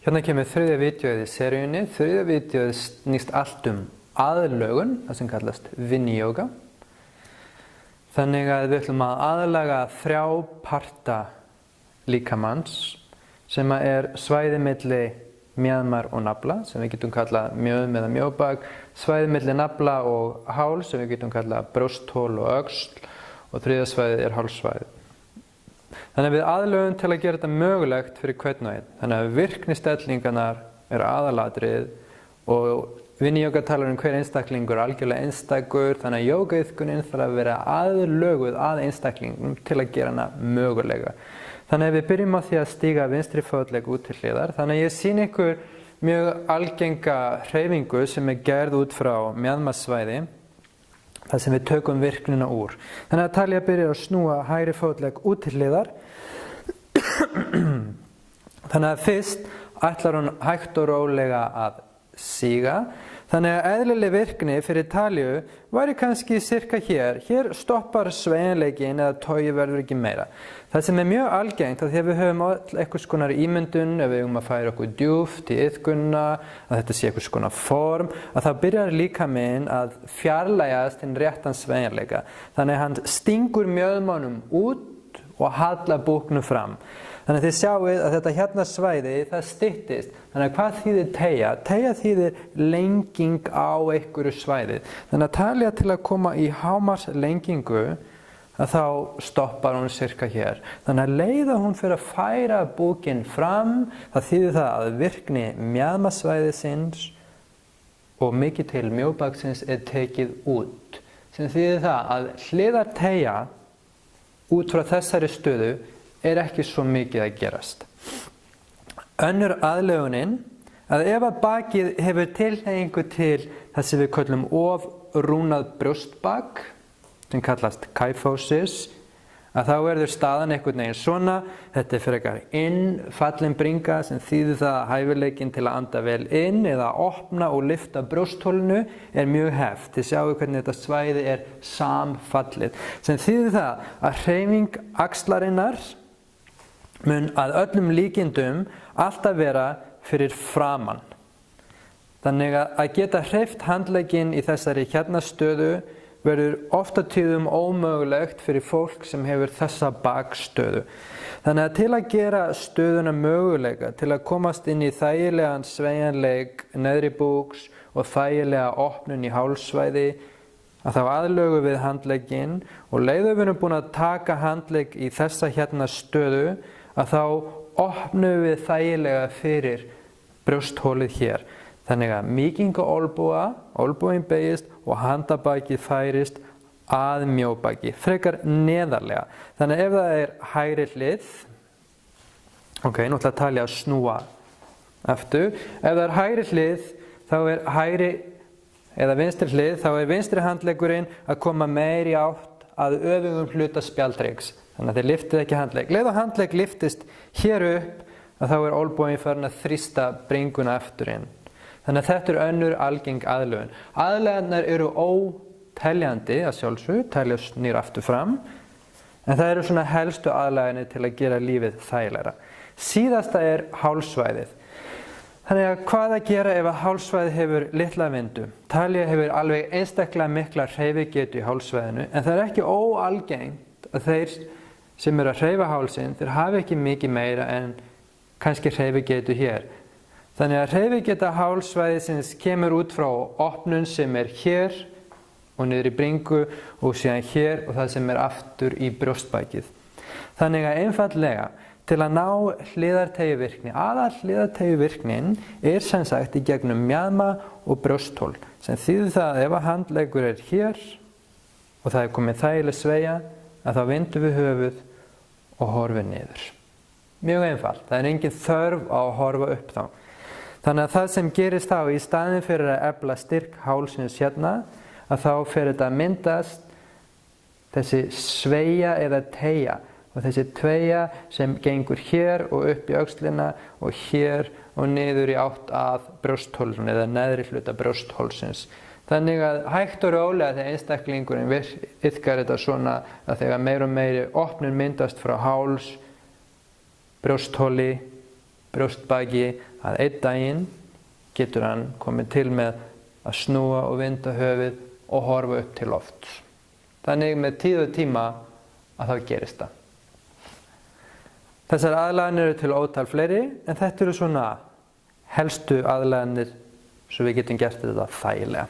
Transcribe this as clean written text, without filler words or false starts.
Hérna kemur þriðja vídeóið í seríunni. Þriðja vídeóið snýst allt aðlögun, það sem kallast Vinyasa. Þannig að við ætlum að aðlaga 3 parta líkamans sem er svæði milli mjaðmar og nafla, sem við getum kallað mjöðm eða mjóbak, svæði milli nafla og háls sem við getum kallað brjósthol og öxl, og þriðja svæðið er hálssvæðið. Þannig að við aðlögum til að gera þetta mögulegt fyrir hvern og einn. Þannig að virknistellingarnar er aðalatrið og Vinyasa talar hver einstaklingur algjörlega einstakur, þannig að jógaiðkunin þarf að vera aðlöguð að einstaklingum til að gera hana mögulega. Þannig að við byrjum á því að stíga vinstri fótlegg út til hliðar. Þannig að ég sýni ykkur mjög algenga hreyfingu sem er gerð út frá mjaðmarsvæði, þar sem við tökum virknina úr. Þannig að Talía byrjar að snúa hægri fótlegg út til hliðar. Þannig að fyrst ætlar hún hægt og rólega að síga. Þannig að eðlileg virkni fyrir Talíu væri kannski cirka hér. Hér stoppar sveigjanleikinn eða togi verður ekki meira. Það sem er mjög algengt að því að við höfum einhvers konar ímyndun, ef við höfum að færa okkur djúpt í iðkunna, að þetta sé einhvers konar form, að þá byrjar líkaminn að fjarlægjast hinn réttan sveigjanleika. Þannig að hann stingur mjöðmánum út og hallar búknum fram. Þannig að þið sjáið að þetta hérna svæði, það styttist. Þannig að hvað þýðir teygja? Teygja þýðir lenging á einhverju svæði. Þannig að Talía til að koma í hámarkslengingu, að þá stoppar hún cirka hér. Þannig að leiða hún fyrir að færa búkinn fram, það þýðir það að virkni mjaðmarsvæðisins og mikið til mjóbaksins er tekið út. Sem þýðir það að hliðarteygja út frá þessari stöðu er ekki svo mikið að gerast. Önnur aðlögunin, að ef að bakið hefur tilhneigingu til það sem við köllum ofrúnað brjóstbak, sem kallast kyphosis, að þá verður staðan einhvern veginn svona. Þetta er frekar innfallin bringa sem þýðir það að hæfileikinn til að anda vel inn eða opna og lyfta brjóstholinu er mjög heft. Þið sjáu hvernig þetta svæði er samfallið. Sem þýðir það að hreyfing axlarinnar mun að öllum líkindum alltaf vera fyrir framan. Þannig að geta hreyft handlegginn í þessari hérna stöðu verður ofta tíðum ómögulegt fyrir fólk sem hefur þessa bakstöðu. Þannig að til að gera stöðuna mögulega, til að komast inn í þægilegan sveigjanleik neðri búks og þægilega opnun í hálssvæði, að þá aðlögum við handlegginn og leiðum við búin að taka handlegg í þessa hérna stöðu, að þá opnum við þægilega fyrir brjóstholið hér. Þannig að mýking og olnboginn beygist og handabakið færist að mjóbaki, frekar neðarlega. Þannig að ef það er hægri hlið, nú ætla að Talía að snúa aftur. Ef það er hægri hlið, þá er hægri eða vinstri hlið, þá er vinstri handleggurinn að koma meiri átt að öfugum hluta spjaldhryggs. Þannig að þið liftið ekki handlegg. Leið og handlegg liftist hér upp, að þá er olnboginn farin að þrýsta bringuna aftur inn. Þannig að þetta er önnur algeng aðlögun. Aðlögunar eru óteljandi að sjálfsögðu, Talía snýr aftur fram, en það eru svona helstu aðlöganir til að gera lífið þægilegra. Síðasta er hálssvæðið. Þannig að hvað að gera ef að hálssvæðið hefur litla vindu? Talía hefur alveg einstaklega mikla hreyfigetu í hálssvæðinu, en það er ekki óalgengt að þeir sem eru að hreyfa hálsinn, þeir hafi ekki mikið meira en kannski hreyfigetu hér. Þannig að hreyfigeta hálssvæðisins kemur út frá opnun sem er hér og niður í bringu og síðan hér og það sem er aftur í brjóstbakið. Þannig að einfaldlega til að ná hliðarteygjuvirkni, hliðarteygjuvirknin er sem sagt í gegnum mjaðma og brjósthol, sem þýðir það að ef að handleggur er hér og það er komið þægileg sveigja, að þá vindum við höfuð og horfum niður. Mjög einfalt, það er engin þörf á að horfa upp þá. Þannig að það sem gerist þá í staðinn fyrir að efla styrk hálsins hérna, að þá fer þetta að myndast þessi sveigja eða teygja. Og þessi teygja sem gengur hér og upp í öxlina og hér og niður í átt að brjóstholinu eða neðri hluta brjóstholsins. Þannig að hægt og rólega þegar einstaklingurinn iðkar þetta svona að þegar meira og meiri opnun myndast frá háls, brjóstholi, brjóstbaki, að einn daginn getur hann komið til með að snúa og vinda höfuð og horfa upp til lofts. Þannig með tíð og tíma að þá gerist það. Þessar aðlaganir eru til ótal fleiri, en þetta eru svona helstu aðlaganir svo við getum gert þetta þægilega.